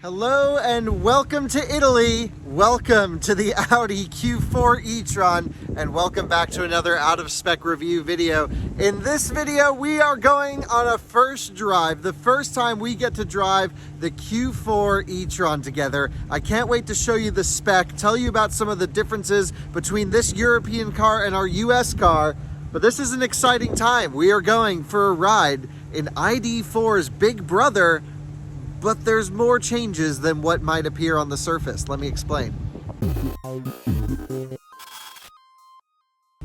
Hello and welcome to Italy. Welcome to the Audi Q4 E-Tron and welcome back to another out of spec review video. In this video, we are going on a first drive, the first time we get to drive the Q4 E-Tron together. I can't wait to show you the spec, tell you about some of the differences between this European car and our US car. But this is an exciting time. We are going for a ride in ID4's big brother, but there's more changes than what might appear on the surface. Let me explain.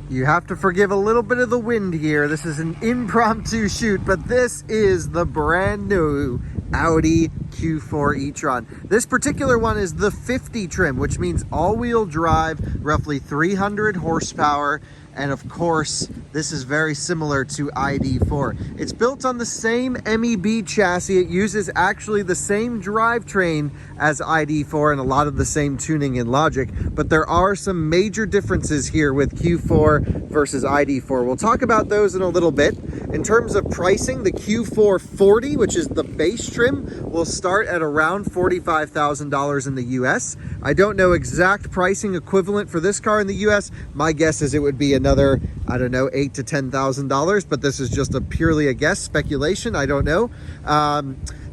You have to forgive a little bit of the wind here. This is an impromptu shoot, but this is the brand new Audi Q4 E-Tron. This particular one is the 50 trim, which means all-wheel drive, roughly 300 horsepower, and of course, this is very similar to ID4. It's built on the same MEB chassis. It uses actually the same drivetrain as ID4 and a lot of the same tuning and logic, but there are some major differences here with Q4 versus ID4. We'll talk about those in a little bit. In terms of pricing, the Q4 40, which is the base trim, will start at around $45,000 in the US. I don't know exact pricing equivalent for this car in the US. My guess is it would be another, I don't know, $8,000 to $10,000, but this is just purely a guess, speculation. I don't know.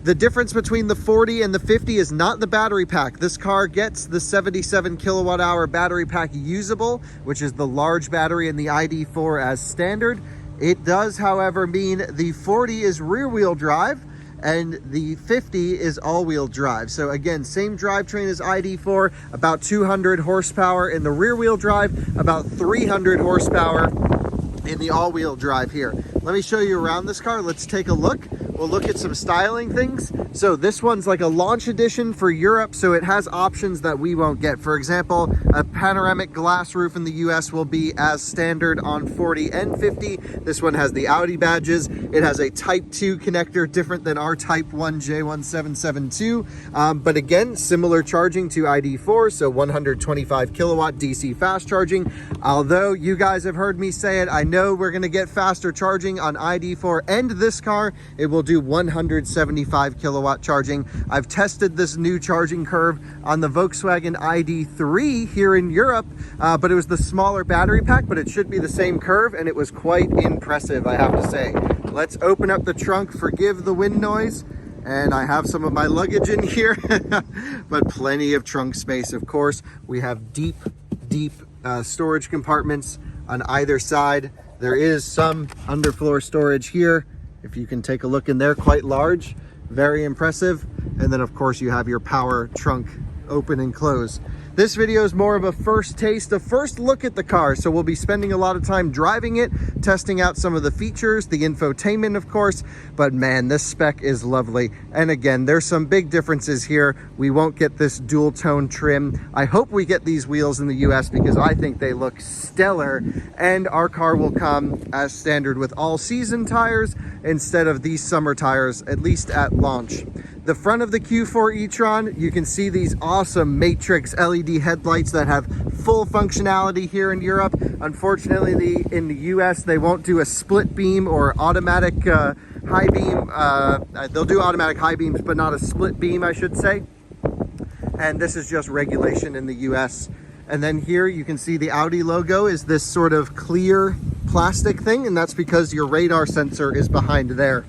The difference between the 40 and the 50 is not the battery pack. This car gets the 77 kilowatt hour battery pack usable, which is the large battery in the ID4 as standard. It does, however, mean the 40 is rear wheel drive and the 50 is all-wheel drive. So again, same drivetrain as ID4, about 200 horsepower in the rear wheel drive, about 300 horsepower in the all-wheel drive here. Let me show you around this car. Let's take a look. We'll look at some styling things. So this one's like a launch edition for Europe, so it has options that we won't get. For example, a panoramic glass roof in the US will be as standard on 40 and 50. This one has the Audi badges. It has a Type 2 connector, different than our Type 1 J1772. But again, similar charging to ID4, so 125 kilowatt DC fast charging. Although you guys have heard me say it, I know we're gonna get faster charging on ID4 and this car. It will do 175 kilowatt charging. I've tested this new charging curve on the Volkswagen ID3 here in Europe, but it was the smaller battery pack, but it should be the same curve, and it was quite impressive, I have to say. Let's open up the trunk, forgive the wind noise, and I have some of my luggage in here, but plenty of trunk space, of course. We have deep storage compartments on either side. There is some underfloor storage here. If you can take a look in there, quite large, very impressive. And then of course you have your power trunk open and close. This video is more of a first taste, a first look at the car. So we'll be spending a lot of time driving it, testing out some of the features, the infotainment, of course, but man, this spec is lovely. And again, there's some big differences here. We won't get this dual tone trim. I hope we get these wheels in the US because I think they look stellar, and our car will come as standard with all season tires instead of these summer tires, at least at launch. The front of the Q4 E-Tron, you can see these awesome matrix LED headlights that have full functionality here in Europe. Unfortunately, in the US, they won't do a split beam or automatic high beam. They'll do automatic high beams, but not a split beam, I should say. And this is just regulation in the US. And then here you can see the Audi logo is this sort of clear plastic thing, and that's because your radar sensor is behind there.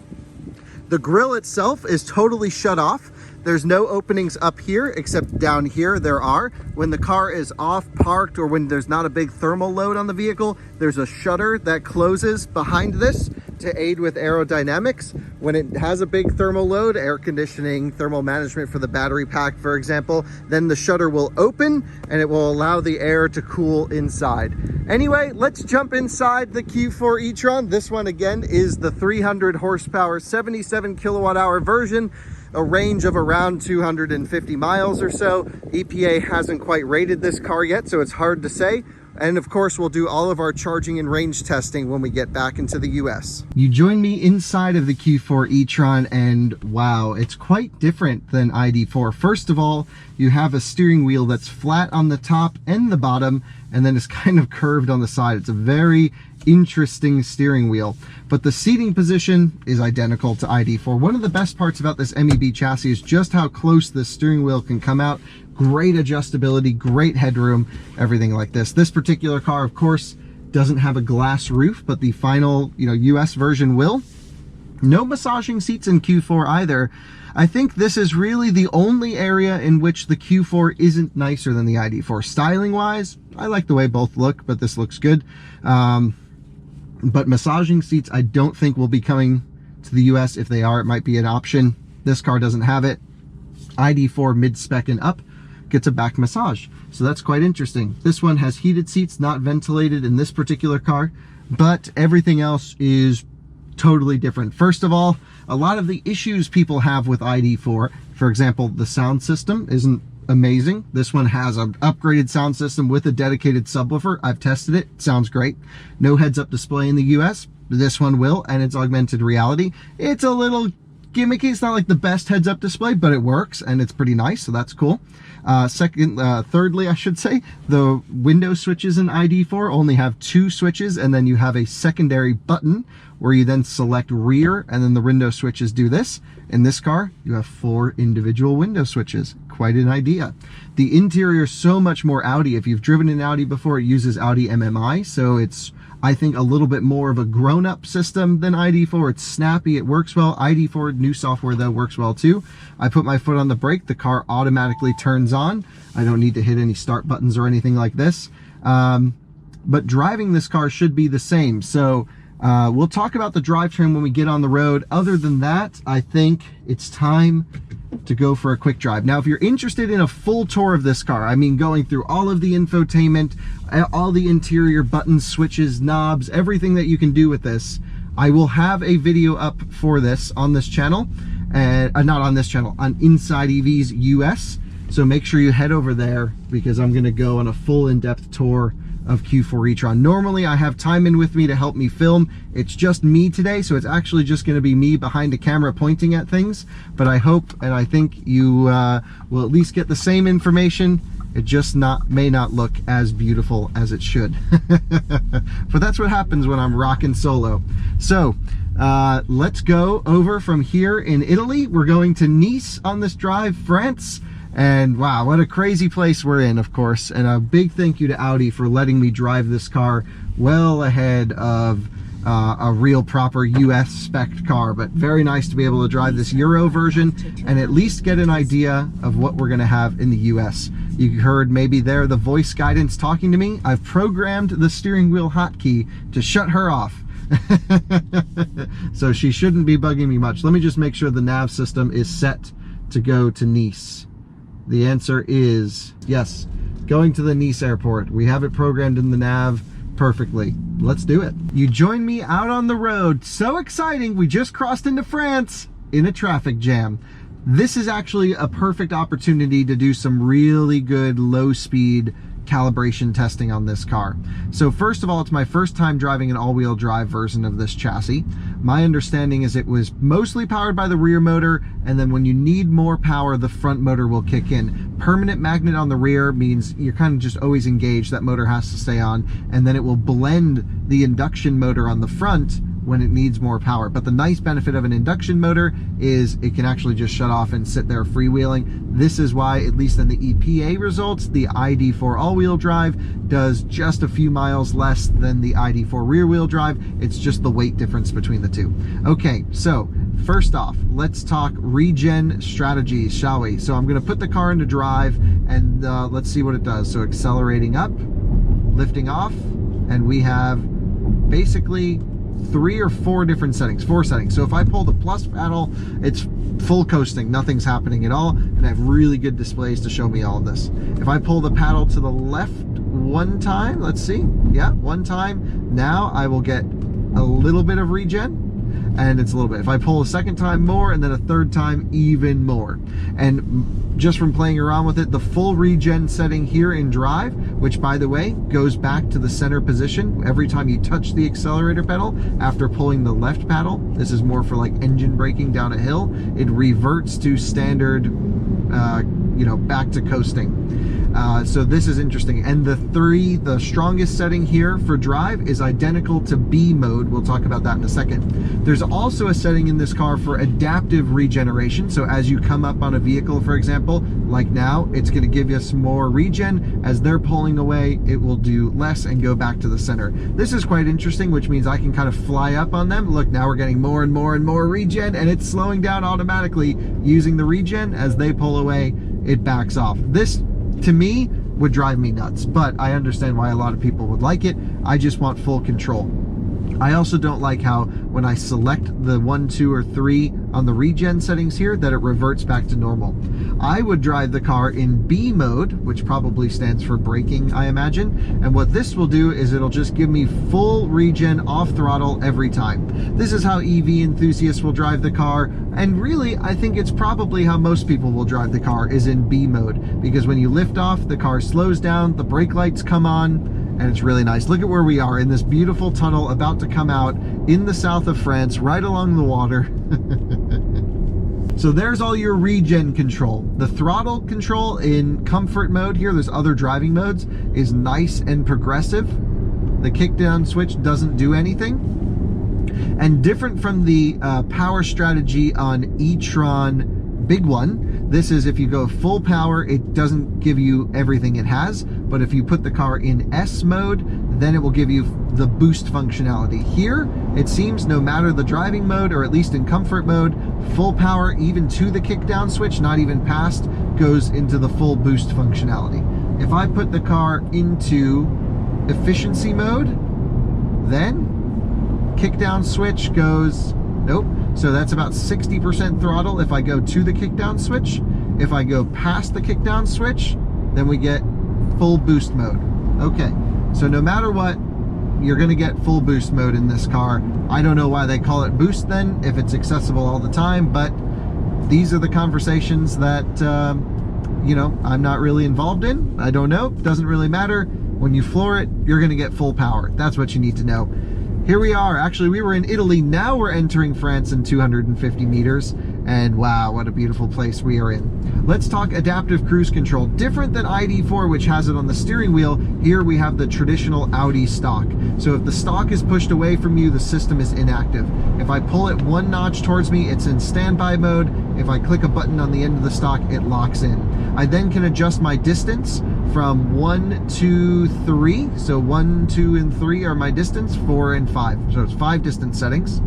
The grille itself is totally shut off. There's no openings up here, except down here there are. When the car is off parked or when there's not a big thermal load on the vehicle, there's a shutter that closes behind this to aid with aerodynamics. When it has a big thermal load, air conditioning, thermal management for the battery pack, for example, then the shutter will open and it will allow the air to cool inside. Anyway, let's jump inside the Q4 E-Tron. This one again is the 300 horsepower, 77 kilowatt hour version, a range of around 250 miles or so. EPA hasn't quite rated this car yet, so it's hard to say. And of course, we'll do all of our charging and range testing when we get back into the US. You join me inside of the Q4 E-Tron, and wow, it's quite different than ID4. First of all, you have a steering wheel that's flat on the top and the bottom, and then it's kind of curved on the side. It's a very interesting steering wheel. But the seating position is identical to ID4. One of the best parts about this MEB chassis is just how close the steering wheel can come out. Great adjustability, great headroom, everything like this. This particular car, of course, doesn't have a glass roof, but the final, US version will. No massaging seats in Q4 either. I think this is really the only area in which the Q4 isn't nicer than the ID4. Styling wise, I like the way both look, but this looks good. But massaging seats, I don't think will be coming to the US. If they are, it might be an option. This car doesn't have it. ID4 mid-spec and up gets a back massage. So that's quite interesting. This one has heated seats, not ventilated in this particular car, but everything else is totally different. First of all, a lot of the issues people have with ID4, for example, the sound system isn't amazing. This one has an upgraded sound system with a dedicated subwoofer. I've tested it. It sounds great. No heads-up display in the US. This one will, and it's augmented reality. It's a little gimmicky. It's not like the best heads-up display, but it works, and it's pretty nice, so that's cool. Thirdly, I should say, the window switches in ID4 only have 2 switches, and then you have a secondary button where you then select rear, and then the window switches do this. In this car, you have 4 individual window switches. Quite an idea. The interior is so much more Audi. If you've driven an Audi before, it uses Audi MMI, so it's, I think, a little bit more of a grown-up system than ID4. It's snappy, it works well. ID4 new software though works well too. I put my foot on the brake, the car automatically turns on. I don't need to hit any start buttons or anything like this. But driving this car should be the same. So we'll talk about the drivetrain when we get on the road. Other than that, I think it's time to go for a quick drive. Now, if you're interested in a full tour of this car, I mean going through all of the infotainment, all the interior buttons, switches, knobs, everything that you can do with this, I will have a video up for this on this channel, and not on this channel, on Inside EVs US. So make sure you head over there because I'm going to go on a full in-depth tour of Q4 E-Tron. Normally I have Timon with me to help me film. It's just me today, so it's actually just going to be me behind a camera pointing at things, but I hope and I think you will at least get the same information. It just may not look as beautiful as it should. But that's what happens when I'm rocking solo. So let's go over from here in Italy. We're going to Nice on this drive, France. And wow, what a crazy place we're in, of course. And a big thank you to Audi for letting me drive this car well ahead of a real proper US spec car. But very nice to be able to drive this Euro version and at least get an idea of what we're gonna have in the US. You heard maybe there the voice guidance talking to me. I've programmed the steering wheel hotkey to shut her off. So she shouldn't be bugging me much. Let me just make sure the nav system is set to go to Nice. The answer is yes, going to the Nice airport. We have it programmed in the nav perfectly. Let's do it. You join me out on the road. So exciting. We just crossed into France in a traffic jam. This is actually a perfect opportunity to do some really good low speed calibration testing on this car. So first of all, it's my first time driving an all-wheel drive version of this chassis. My understanding is it was mostly powered by the rear motor, and then when you need more power, the front motor will kick in. Permanent magnet on the rear means you're kind of just always engaged. That motor has to stay on, and then it will blend the induction motor on the front when it needs more power. But the nice benefit of an induction motor is it can actually just shut off and sit there freewheeling. This is why, at least in the EPA results, the ID4 all-wheel drive does just a few miles less than the ID4 rear-wheel drive. It's just the weight difference between the two. Okay, so first off, let's talk regen strategies, shall we? So I'm gonna put the car into drive and let's see what it does. So accelerating up, lifting off, and we have basically 3 or 4 different settings, 4 settings. So if I pull the plus paddle, it's full coasting, nothing's happening at all, and I have really good displays to show me all of this. If I pull the paddle to the left one time, let's see, yeah, one time, now I will get a little bit of regen, and it's a little bit. If I pull a second time, more, and then a third time, even more. And just from playing around with it, the full regen setting here in drive, which by the way, goes back to the center position every time you touch the accelerator pedal after pulling the left paddle. This is more for like engine braking down a hill. It reverts to standard, you know, back to coasting. So this is interesting. And the strongest setting here for drive is identical to B mode. We'll talk about that in a second. There's also a setting in this car for adaptive regeneration. So as you come up on a vehicle, for example, like now, it's going to give you some more regen. As they're pulling away, it will do less and go back to the center. This is quite interesting, which means I can kind of fly up on them. Look, now we're getting more and more and more regen, and it's slowing down automatically using the regen. As they pull away, it backs off. This, to me, would drive me nuts, but I understand why a lot of people would like it. I just want full control. I also don't like how when I select the 1, 2, or 3 on the regen settings here, that it reverts back to normal. I would drive the car in B mode, which probably stands for braking, I imagine. And what this will do is it'll just give me full regen off throttle every time. This is how EV enthusiasts will drive the car. And really, I think it's probably how most people will drive the car, is in B mode. Because when you lift off, the car slows down, the brake lights come on, and it's really nice. Look at where we are in this beautiful tunnel about to come out in the south of France, right along the water. So there's all your regen control. The throttle control in comfort mode here, there's other driving modes, is nice and progressive. The kickdown switch doesn't do anything. And different from the power strategy on E-Tron Big One, this is if you go full power, it doesn't give you everything it has, but if you put the car in S mode, then it will give you the boost functionality. Here, it seems no matter the driving mode, or at least in comfort mode, full power, even to the kickdown switch, not even past, goes into the full boost functionality. If I put the car into efficiency mode, then kickdown switch goes, nope. So that's about 60% throttle if I go to the kickdown switch. If I go past the kickdown switch, then we get full boost mode. Okay, so no matter what, you're gonna get full boost mode in this car. I don't know why they call it boost then, if it's accessible all the time, but these are the conversations that, you know, I'm not really involved in. I don't know, doesn't really matter. When you floor it, you're gonna get full power. That's what you need to know. Here we are. Actually, we were in Italy. Now we're entering France in 250 meters. And wow, what a beautiful place we are in. Let's talk adaptive cruise control. Different than ID4, which has it on the steering wheel, here we have the traditional Audi stock. So if the stock is pushed away from you, the system is inactive. If I pull it 1 notch towards me, it's in standby mode. If I click a button on the end of the stock, it locks in. I then can adjust my distance from 1, 2, 3. So 1, 2, and 3 are my distance, 4 and 5. So it's 5 distance settings.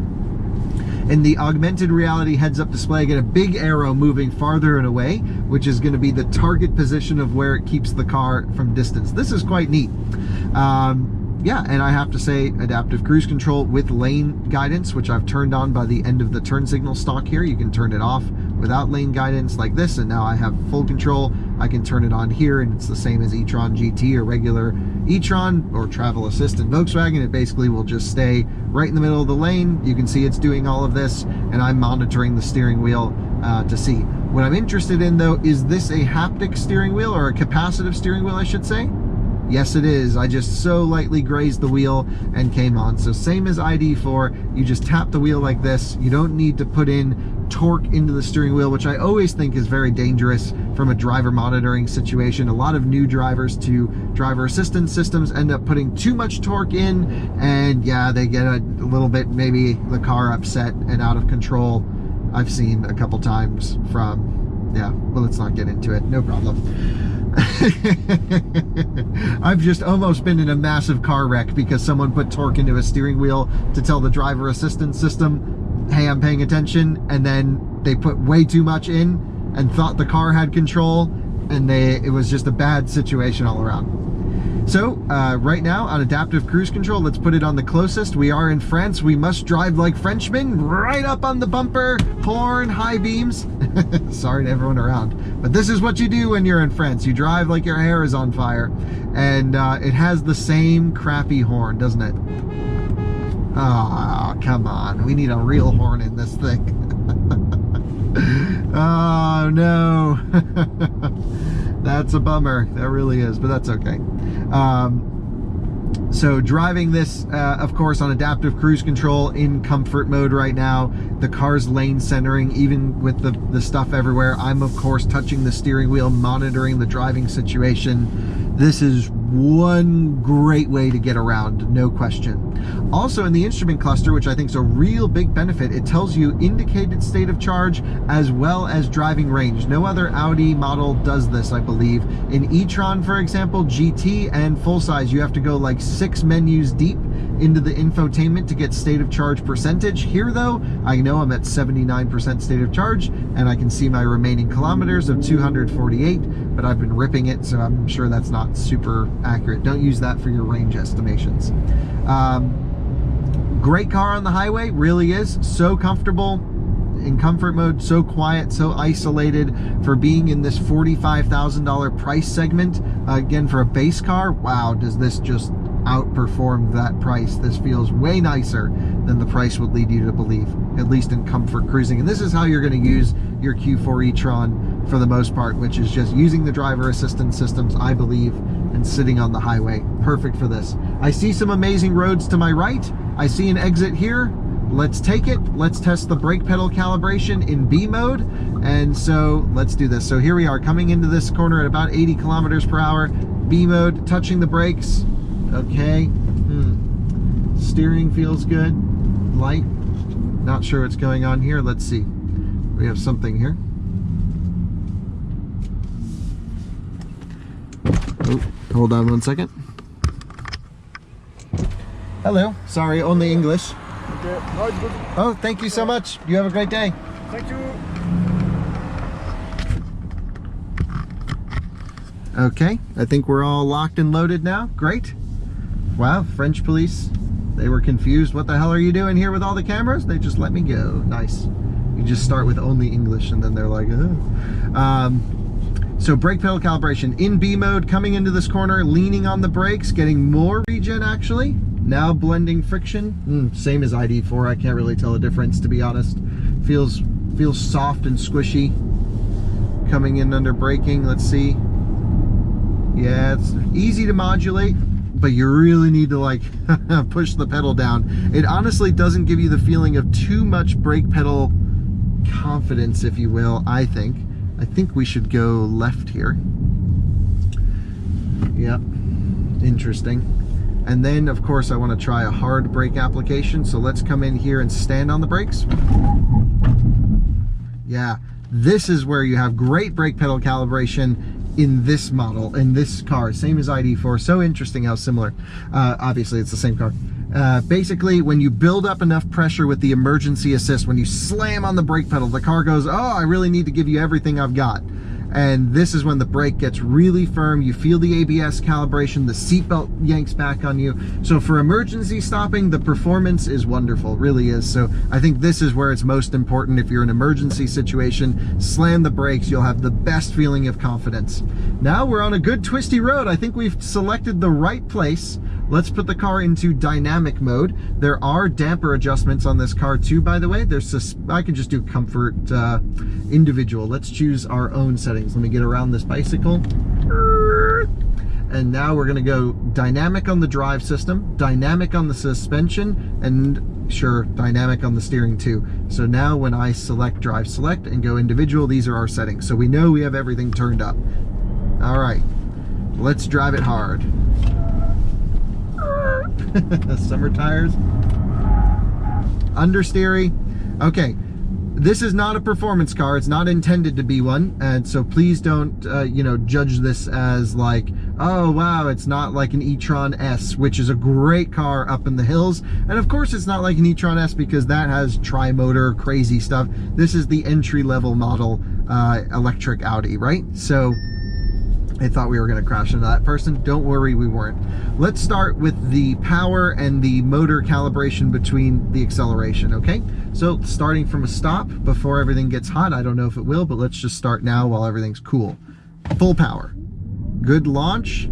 In the augmented reality heads-up display, I get a big arrow moving farther and away, which is going to be the target position of where it keeps the car from distance. This is quite neat. Yeah, and I have to say, adaptive cruise control with lane guidance, which I've turned on by the end of the turn signal stock here. You can turn it off without lane guidance like this, and now I have full control. I can turn it on here, and it's the same as E-Tron GT or regular E-Tron or Travel Assist in Volkswagen. It basically will just stay right in the middle of the lane. You can see it's doing all of this, and I'm monitoring the steering wheel to see. What I'm interested in, though, is this a haptic steering wheel, or a capacitive steering wheel, I should say? Yes, it is. I just so lightly grazed the wheel and came on. So same as ID4, you just tap the wheel like this. You don't need to put in torque into the steering wheel, which I always think is very dangerous from a driver monitoring situation. A lot of new drivers to driver assistance systems end up putting too much torque in, and yeah, they get a little bit, maybe the car upset and out of control. I've seen a couple times from, yeah, well, let's not get into it. No problem. I've just almost been in a massive car wreck because someone put torque into a steering wheel to tell the driver assistance system, hey, I'm paying attention, and then they put way too much in and thought the car had control, and it was just a bad situation all around. So right now on adaptive cruise control, let's put it on the closest. We are in France. We must drive like Frenchmen, right up on the bumper, horn, high beams. Sorry to everyone around, but this is what you do when you're in France. You drive like your hair is on fire, and it has the same crappy horn, doesn't it? Oh, come on. We need a real horn in this thing. Oh, no. That's a bummer. That really is, but that's okay. So driving this, of course, on adaptive cruise control in comfort mode right now. The car's lane centering, even with the stuff everywhere. I'm, of course, touching the steering wheel, monitoring the driving situation. This is one great way to get around, no question. Also in the instrument cluster, which I think is a real big benefit, it tells you indicated state of charge as well as driving range. No other Audi model does this, I believe. In E-Tron, for example, GT and full size, you have to go like 6 menus deep into the infotainment to get state of charge percentage. Here though, I know I'm at 79% state of charge and I can see my remaining kilometers of 248, but I've been ripping it, so I'm sure that's not super accurate. Don't use that for your range estimations. Great car on the highway, really is. So comfortable in comfort mode, so quiet, so isolated for being in this $45,000 price segment. Again, for a base car, wow, does this just outperform that price. This feels way nicer than the price would lead you to believe, at least in comfort cruising. And this is how you're going to use your Q4 e-tron for the most part, which is just using the driver assistance systems, I believe, and sitting on the highway. Perfect for this. I see some amazing roads to my right. I see an exit here. Let's take it. Let's test the brake pedal calibration in B mode. And so let's do this. So here we are coming into this corner at about 80 kilometers per hour. B mode, touching the brakes. Okay. Steering feels good. Light. Not sure what's going on here. Let's see. We have something here. Oh, hold on one second. Hello. Sorry, only English. Okay. No, it's good. Oh, thank you so much. You have a great day. Thank you. Okay, I think we're all locked and loaded now. Great. Wow, French police. They were confused. What the hell are you doing here with all the cameras? They just let me go. Nice. You just start with only English and then they're like, oh. So brake pedal calibration in B mode, coming into this corner, leaning on the brakes, getting more regen actually. Now blending friction. Same as ID4. I can't really tell a difference, to be honest. Feels soft and squishy. Coming in under braking. Let's see. Yeah, it's easy to modulate, but you really need to like push the pedal down. It honestly doesn't give you the feeling of too much brake pedal confidence, if you will, I think. I think we should go left here. Yep, interesting. And then, of course, I want to try a hard brake application. So let's come in here and stand on the brakes. Yeah, this is where you have great brake pedal calibration in this model, in this car. Same as ID4. So interesting how similar. Obviously, it's the same car. Basically, when you build up enough pressure with the emergency assist, when you slam on the brake pedal, the car goes, oh, I really need to give you everything I've got. And this is when the brake gets really firm. You feel the ABS calibration, the seatbelt yanks back on you. So for emergency stopping, the performance is wonderful, really is. So I think this is where it's most important. If you're in an emergency situation, slam the brakes, you'll have the best feeling of confidence. Now we're on a good twisty road. I think we've selected the right place. Let's put the car into dynamic mode. There are damper adjustments on this car too, by the way. I can just do comfort individual. Let's choose our own settings. Let me get around this bicycle. And now we're gonna go dynamic on the drive system, dynamic on the suspension, and sure, dynamic on the steering too. So now when I select drive select and go individual, these are our settings. So we know we have everything turned up. All right, let's drive it hard. Summer tires. Understeering. Okay, this is not a performance car. It's not intended to be one, and so please don't judge this as like, oh wow, it's not like an e-tron S, which is a great car up in the hills. And of course it's not like an e-tron S because that has tri-motor crazy stuff. This is the entry-level model electric Audi, right? So I thought we were going to crash into that person. Don't worry, we weren't. Let's start with the power and the motor calibration between the acceleration, okay? So starting from a stop before everything gets hot. I don't know if it will, but let's just start now while everything's cool. Full power. Good launch.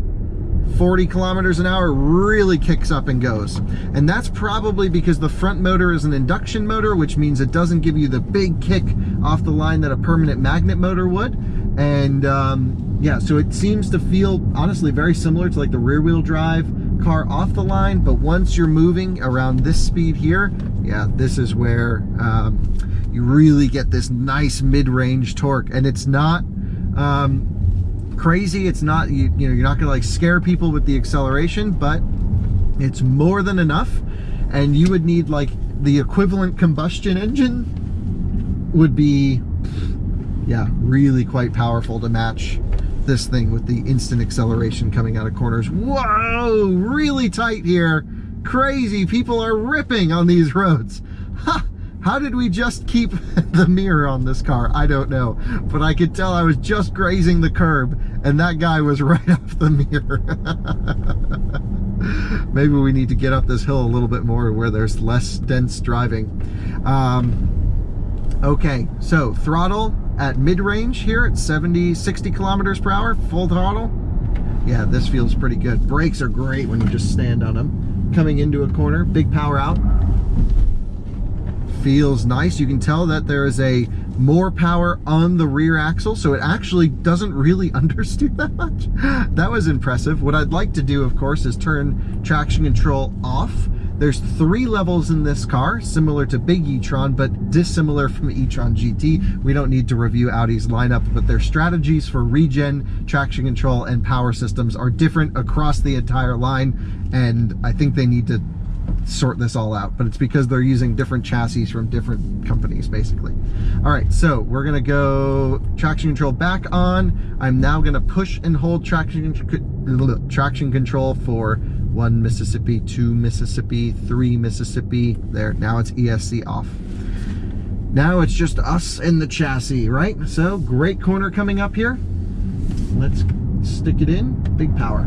40 kilometers an hour, really kicks up and goes. And that's probably because the front motor is an induction motor, which means it doesn't give you the big kick off the line that a permanent magnet motor would. And yeah, so it seems to feel honestly very similar to like the rear wheel drive car off the line, but once you're moving around this speed here, yeah, this is where you really get this nice mid-range torque. And it's not crazy. It's not, you know, you're not gonna like scare people with the acceleration, but it's more than enough. And you would need like the equivalent combustion engine would be, yeah, really quite powerful to match this thing with the instant acceleration coming out of corners. Whoa, really tight here. Crazy, people are ripping on these roads. Ha! How did we just keep the mirror on this car? I don't know, but I could tell I was just grazing the curb and that guy was right off the mirror. Maybe we need to get up this hill a little bit more where there's less dense driving. Okay, so throttle at mid-range here at 60 kilometers per hour, full throttle. Yeah, this feels pretty good. Brakes are great when you just stand on them. Coming into a corner, big power out. Feels nice. You can tell that there is a more power on the rear axle, so it actually doesn't really understeer that much. That was impressive. What I'd like to do, of course, is turn traction control off. There's 3 levels in this car, similar to big E-Tron, but dissimilar from E-Tron GT. We don't need to review Audi's lineup, but their strategies for regen, traction control, and power systems are different across the entire line, and I think they need to sort this all out, but it's because they're using different chassis from different companies, basically. All right, so we're gonna go traction control back on. I'm now gonna push and hold traction control for 1 Mississippi, 2 Mississippi, 3 Mississippi. There, now it's ESC off. Now it's just us and the chassis, right? So great corner coming up here. Let's stick it in, big power.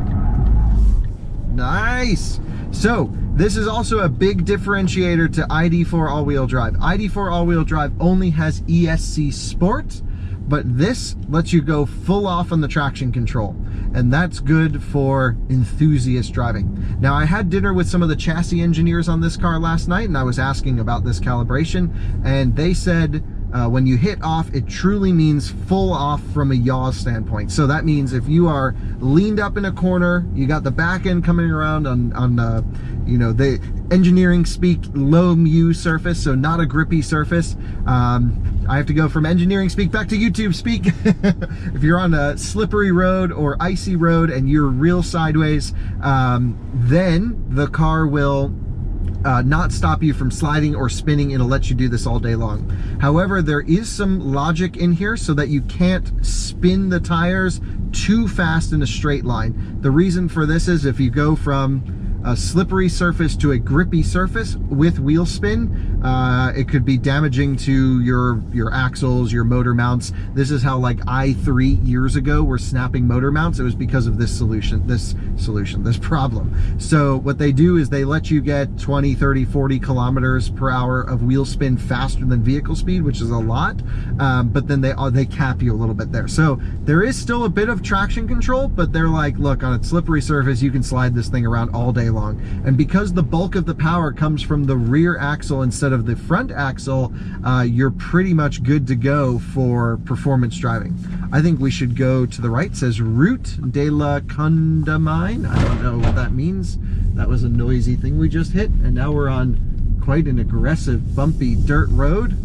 Nice. So this is also a big differentiator to ID4 all-wheel drive. ID4 all-wheel drive only has ESC Sport, but this lets you go full off on the traction control, and that's good for enthusiast driving. Now, I had dinner with some of the chassis engineers on this car last night, and I was asking about this calibration, and they said when you hit off, it truly means full off from a yaw standpoint. So that means if you are leaned up in a corner, you got the back end coming around on you know, the engineering speak low mu surface, so not a grippy surface. I have to go from engineering speak back to YouTube speak. If you're on a slippery road or icy road and you're real sideways, then the car will not stop you from sliding or spinning. It'll let you do this all day long. However, there is some logic in here so that you can't spin the tires too fast in a straight line. The reason for this is if you go from a slippery surface to a grippy surface with wheel spin, it could be damaging to your axles, your motor mounts. This is how like i3 years ago were snapping motor mounts. It was because of this problem. So what they do is they let you get 20, 30, 40 kilometers per hour of wheel spin faster than vehicle speed, which is a lot, but then they cap you a little bit there. So there is still a bit of traction control, but they're like, look, on a slippery surface, you can slide this thing around all day long. And because the bulk of the power comes from the rear axle instead of the front axle, you're pretty much good to go for performance driving. I think we should go to the right. It says Route de la Condamine. I don't know what that means. That was a noisy thing we just hit, and now we're on quite an aggressive bumpy dirt road.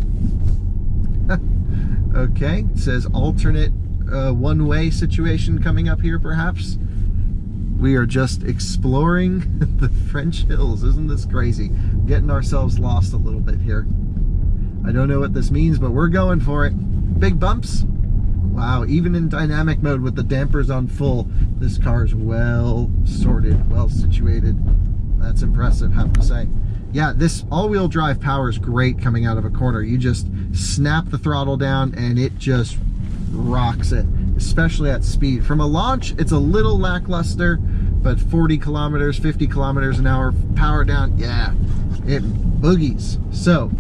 Okay, it says alternate one-way situation coming up here perhaps. We are just exploring the French hills. Isn't this crazy? Getting ourselves lost a little bit here. I don't know what this means, but we're going for it. Big bumps. Wow, even in dynamic mode with the dampers on full, this car is well sorted, well situated. That's impressive, I have to say. Yeah, this all-wheel drive power is great coming out of a corner. You just snap the throttle down and it just rocks it, especially at speed. From a launch, it's a little lackluster, but 40 kilometers, 50 kilometers an hour, power down, yeah, it boogies. So,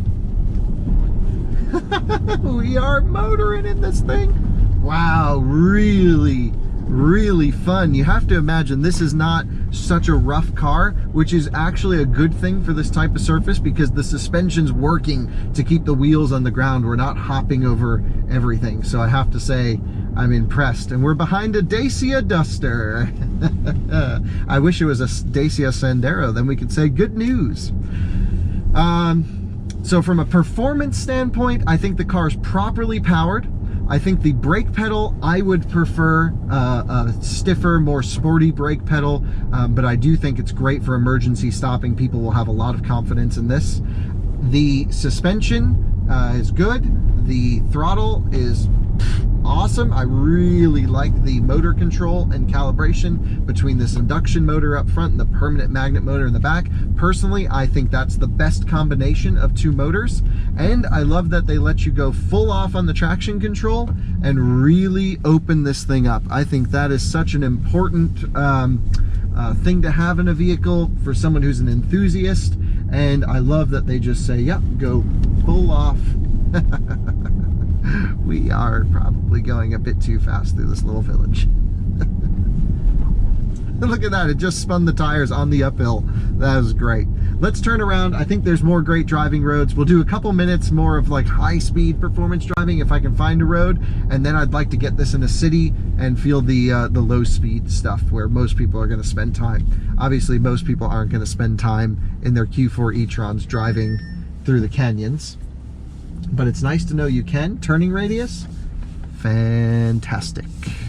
we are motoring in this thing. Wow, really, really fun. You have to imagine this is not such a rough car, which is actually a good thing for this type of surface because the suspension's working to keep the wheels on the ground. We're not hopping over everything. So I have to say, I'm impressed. And we're behind a Dacia Duster. I wish it was a Dacia Sandero, then we could say good news. So from a performance standpoint, I think the car's properly powered. I think the brake pedal, I would prefer a stiffer, more sporty brake pedal, but I do think it's great for emergency stopping. People will have a lot of confidence in this. The suspension is good. The throttle is awesome. I really like the motor control and calibration between this induction motor up front and the permanent magnet motor in the back. Personally, I think that's the best combination of two motors, and I love that they let you go full off on the traction control and really open this thing up. I think that is such an important thing to have in a vehicle for someone who's an enthusiast, and I love that they just say, yep, go full off. We are probably going a bit too fast through this little village. Look at that, it just spun the tires on the uphill. That was great. Let's turn around. I think there's more great driving roads. We'll do a couple minutes more of like high-speed performance driving if I can find a road, and then I'd like to get this in a city and feel the low-speed stuff where most people are going to spend time. Obviously, most people aren't going to spend time in their Q4 E-Trons driving through the canyons, but it's nice to know you can. Turning radius, fantastic.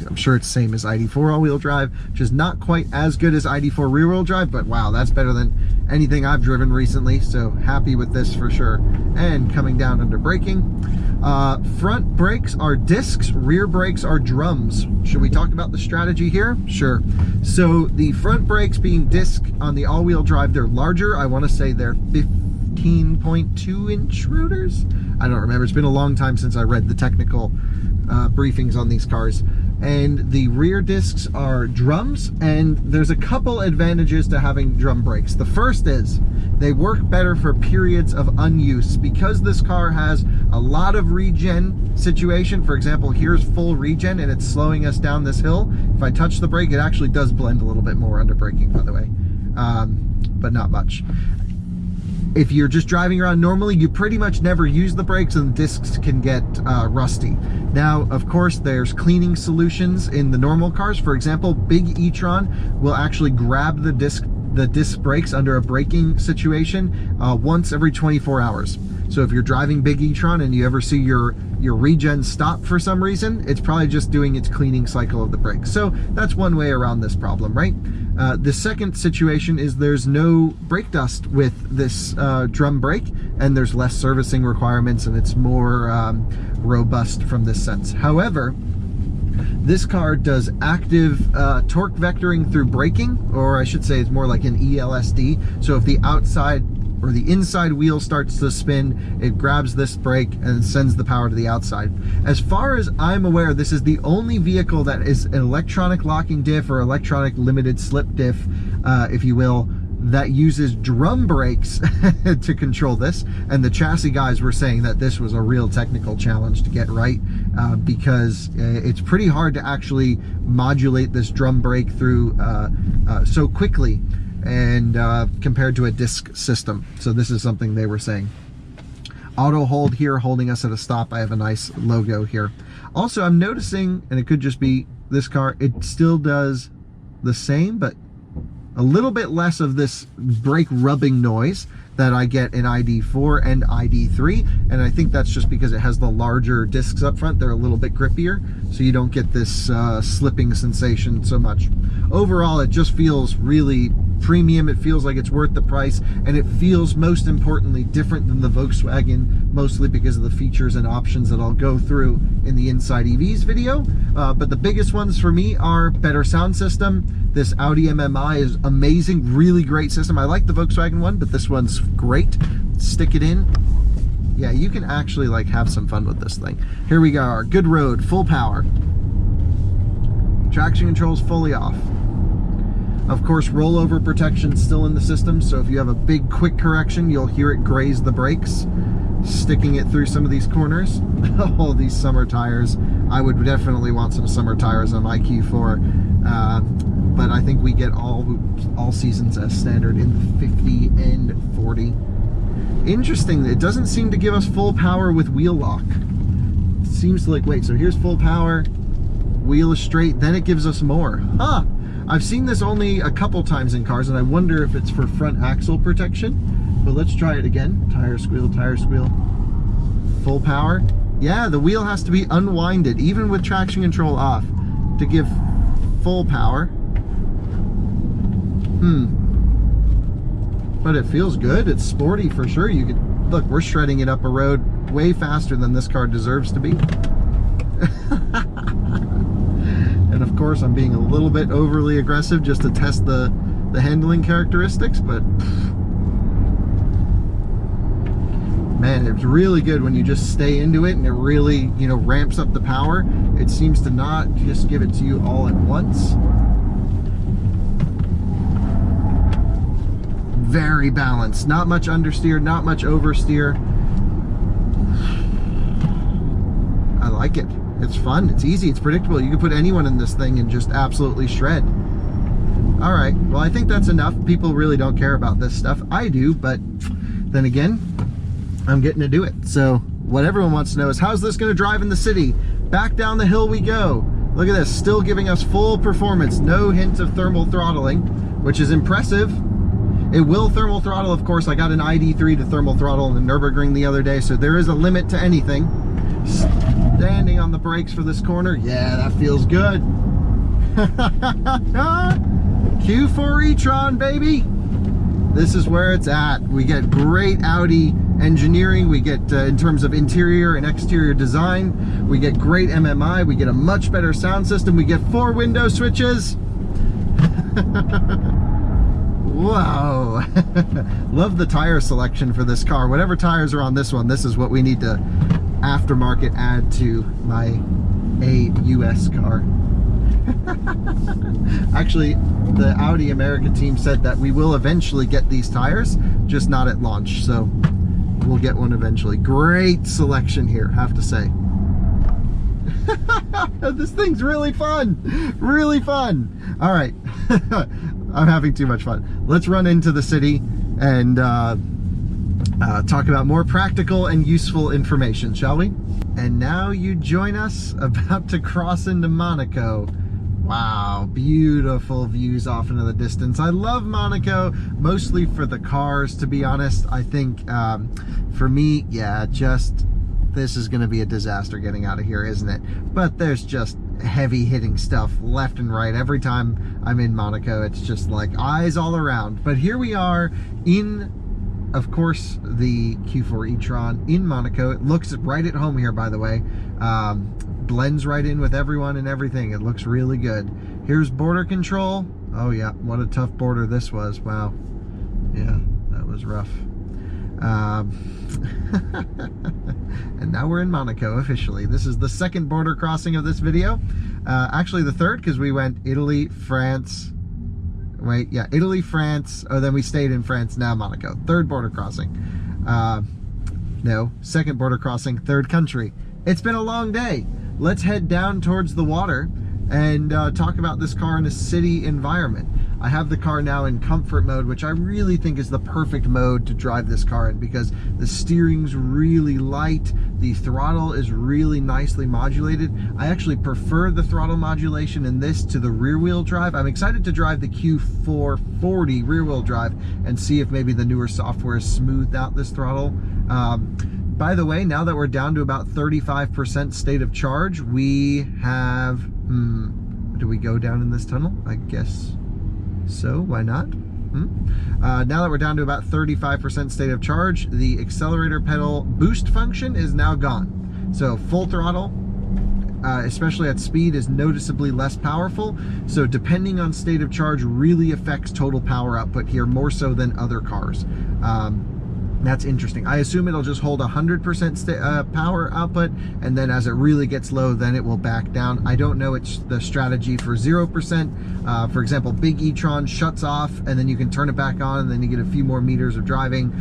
I'm sure it's the same as ID4 all-wheel drive, which is not quite as good as ID4 rear-wheel drive, but wow, that's better than anything I've driven recently, so happy with this for sure. And coming down under braking, front brakes are discs, rear brakes are drums. Should we talk about the strategy here? Sure. So the front brakes being disc on the all-wheel drive, they're larger. I want to say they're 15.2 inch rotors. I don't remember. It's been a long time since I read the technical briefings on these cars. And the rear discs are drums, and there's a couple advantages to having drum brakes. The first is they work better for periods of unuse because this car has a lot of regen situation. For example, here's full regen and it's slowing us down this hill. If I touch the brake, it actually does blend a little bit more under braking, by the way, but not much. If you're just driving around normally, you pretty much never use the brakes and the discs can get rusty. Now, of course, there's cleaning solutions in the normal cars. For example, big E-Tron will actually grab the disc brakes under a braking situation once every 24 hours. So if you're driving big E-Tron and you ever see your regen stop for some reason, it's probably just doing its cleaning cycle of the brakes. So that's one way around this problem, right? The second situation is there's no brake dust with this drum brake, and there's less servicing requirements, and it's more robust from this sense. However, this car does active torque vectoring through braking, or I should say it's more like an ELSD. So if the outside or the inside wheel starts to spin, it grabs this brake and sends the power to the outside. As far as I'm aware, this is the only vehicle that is an electronic locking diff or electronic limited slip diff, if you will, that uses drum brakes to control this. And the chassis guys were saying that this was a real technical challenge to get right, because it's pretty hard to actually modulate this drum brake through so quickly, and compared to a disc system. So this is something they were saying. Auto hold here, holding us at a stop. I have a nice logo here. Also, I'm noticing, and it could just be this car, it still does the same, but a little bit less of this brake rubbing noise that I get in ID4 and ID3, and I think that's just because it has the larger discs up front. They're a little bit grippier, so you don't get this slipping sensation so much. Overall, it just feels really premium. It feels like it's worth the price, and it feels, most importantly, different than the Volkswagen, mostly because of the features and options that I'll go through in the Inside EVs video. But the biggest ones for me are better sound system. This Audi MMI is amazing, really great system. I like the Volkswagen one, but this one's great. Stick it in. Yeah, you can actually like have some fun with this thing. Here we go, good road, full power. Traction control's fully off. Of course, rollover protection's still in the system, so if you have a big quick correction, you'll hear it graze the brakes, sticking it through some of these corners. Oh, these summer tires. I would definitely want some summer tires on my Q4. But I think we get all seasons as standard in the 50 and 40. Interesting, it doesn't seem to give us full power with wheel lock. It seems to like, wait, so here's full power, wheel is straight, then it gives us more. Huh. I've seen this only a couple times in cars, and I wonder if it's for front axle protection. But let's try it again. Tire squeal, full power. Yeah, the wheel has to be unwinded, even with traction control off, to give full power. But it feels good. It's sporty for sure. You could look, we're shredding it up a road way faster than this car deserves to be. And of course, I'm being a little bit overly aggressive just to test the handling characteristics, but man, it's really good when you just stay into it and it really, you know, ramps up the power. It seems to not just give it to you all at once. Very balanced, not much understeer, not much oversteer. I like it. It's fun, it's easy, it's predictable. You can put anyone in this thing and just absolutely shred. All right, well, I think that's enough. People really don't care about this stuff. I do, but then again, I'm getting to do it. So what everyone wants to know is, how's this going to drive in the city? Back down the hill we go. Look at this, still giving us full performance. No hint of thermal throttling, which is impressive. It will thermal throttle, of course. I got an ID3 to thermal throttle in the Nürburgring the other day, so there is a limit to anything. Standing on the brakes for this corner. Yeah, that feels good. Q4 E-Tron, baby. This is where it's at. We get great Audi engineering. We get, in terms of interior and exterior design, we get great MMI. We get a much better sound system. We get 4 window switches. Whoa. Love the tire selection for this car. Whatever tires are on this one, this is what we need to aftermarket add to my US car. Actually, the Audi America team said that we will eventually get these tires, just not at launch, so we'll get one eventually. Great selection here, have to say. This thing's really fun, really fun. All right. I'm having too much fun. Let's run into the city and talk about more practical and useful information, shall we? And now you join us about to cross into Monaco. Wow, beautiful views off into the distance. I love Monaco, mostly for the cars, to be honest. I think for me, yeah, just this is gonna be a disaster getting out of here, isn't it? But there's just heavy hitting stuff left and right. Every time I'm in Monaco, it's just like eyes all around. But here we are in, of course, the Q4 E-Tron in Monaco. It looks right at home here, by the way. Blends right in with everyone and everything. It looks really good. Here's border control. Oh yeah, what a tough border this was. Wow. Yeah, that was rough. And now we're in Monaco officially. This is the second border crossing of this video. Actually the third, because we went Italy, France. Wait, yeah, Italy, France. Oh, then we stayed in France, now Monaco. Third border crossing. No, second border crossing, third country. It's been a long day. Let's head down towards the water and talk about this car in a city environment. I have the car now in comfort mode, which I really think is the perfect mode to drive this car in, because the steering's really light, the throttle is really nicely modulated. I actually prefer the throttle modulation in this to the rear wheel drive. I'm excited to drive the Q440 rear wheel drive and see if maybe the newer software has smoothed out this throttle. By the way, now that we're down to about 35% state of charge, we have, do we go down in this tunnel? I guess so, why not? Now that we're down to about 35% state of charge, the accelerator pedal boost function is now gone. So full throttle, especially at speed, is noticeably less powerful. So depending on state of charge really affects total power output here, more so than other cars. That's interesting. I assume it'll just hold 100% power output, and then as it really gets low, then it will back down. I don't know it's the strategy for 0%. For example, big E-Tron shuts off, and then you can turn it back on, and then you get a few more meters of driving.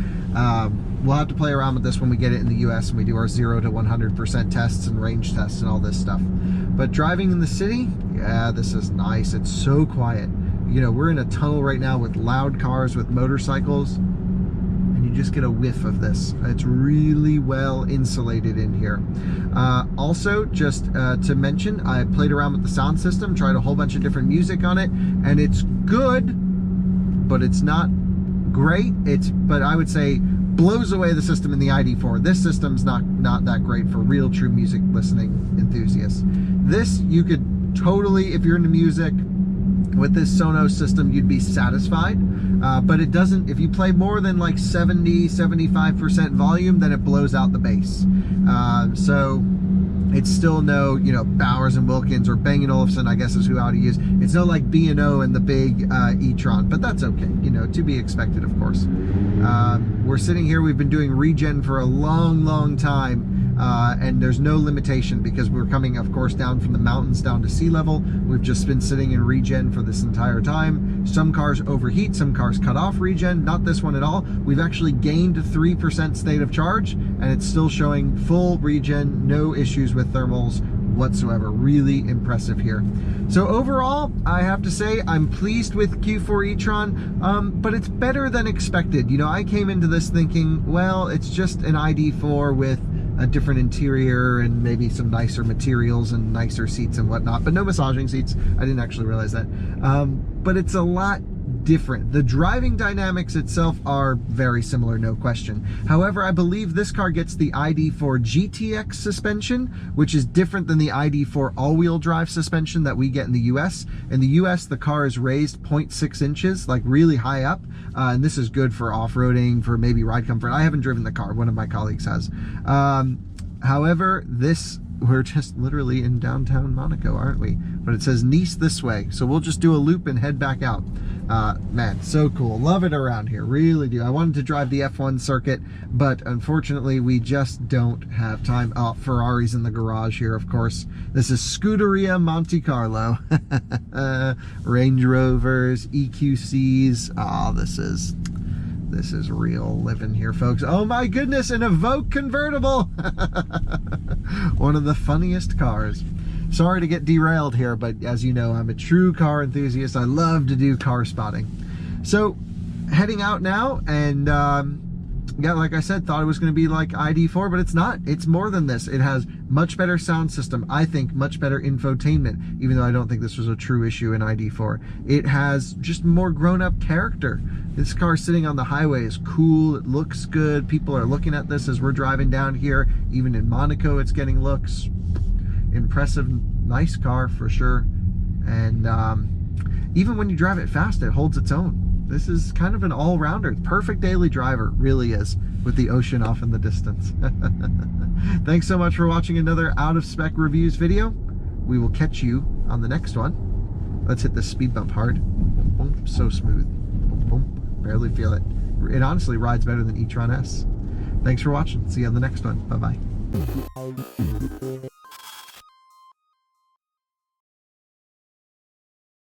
We'll have to play around with this when we get it in the US and we do our 0 to 100% tests and range tests and all this stuff. But driving in the city, yeah, this is nice. It's so quiet. You know, we're in a tunnel right now with loud cars, with motorcycles. just get a whiff of this. It's really well insulated in here. Also, just to mention, I played around with the sound system, tried a whole bunch of different music on it, and it's good, but it's not great. But I would say blows away the system in the ID4. This system's not that great for real true music listening enthusiasts. This, you could totally, if you're into music, with this Sonos system, you'd be satisfied, but it doesn't, if you play more than like 70-75% volume, then it blows out the bass. So it's still no, you know, Bowers and Wilkins or Bang & Olufsen, I guess is who Audi use. It's no like B&O and the big E-Tron, but that's okay, you know, to be expected, of course. We're sitting here, we've been doing regen for a long time, and there's no limitation because we're coming, of course, down from the mountains down to sea level. We've just been sitting in regen for this entire time. Some cars overheat, some cars cut off regen, not this one at all. We've actually gained 3% state of charge, and it's still showing full regen, no issues with thermals whatsoever. Really impressive here. So overall, I have to say I'm pleased with Q4 e-tron, but it's better than expected. You know, I came into this thinking, well, it's just an ID4 with a different interior and maybe some nicer materials and nicer seats and whatnot, but no massaging seats. I didn't actually realize that. But it's a lot different. The driving dynamics itself are very similar, no question. However, I believe this car gets the ID4 GTX suspension, which is different than the ID4 all-wheel drive suspension that we get in the US. In the US, the car is raised 0.6 inches, like really high up, and this is good for off-roading, for maybe ride comfort. I haven't driven the car, one of my colleagues has. However, we're just literally in downtown Monaco, aren't we? But it says Nice this way, so we'll just do a loop and head back out. Man, so cool. Love it around here, really do. I wanted to drive the F1 circuit, but unfortunately we just don't have time. Oh, Ferrari's in the garage here, of course. This is Scuderia Monte Carlo. Range Rovers, EQCs. Oh, this is real living here, folks. Oh my goodness, an Evoque convertible. One of the funniest cars. Sorry to get derailed here, but as you know, I'm a true car enthusiast. I love to do car spotting. So heading out now, and yeah, like I said, thought it was going to be like ID4, but it's not. It's more than this. It has much better sound system. I think much better infotainment, even though I don't think this was a true issue in ID4. It has just more grown-up character. This car sitting on the highway is cool. It looks good. People are looking at this as we're driving down here. Even in Monaco, it's getting looks. Impressive, nice car for sure. And even when you drive it fast, it holds its own. This is kind of an all-rounder. Perfect daily driver, really is, with the ocean off in the distance. Thanks so much for watching another Out of Spec Reviews video. We will catch you on the next one. Let's hit the speed bump hard. So smooth. Barely feel it. It honestly rides better than e-tron S. Thanks for watching. See you on the next one. Bye-bye.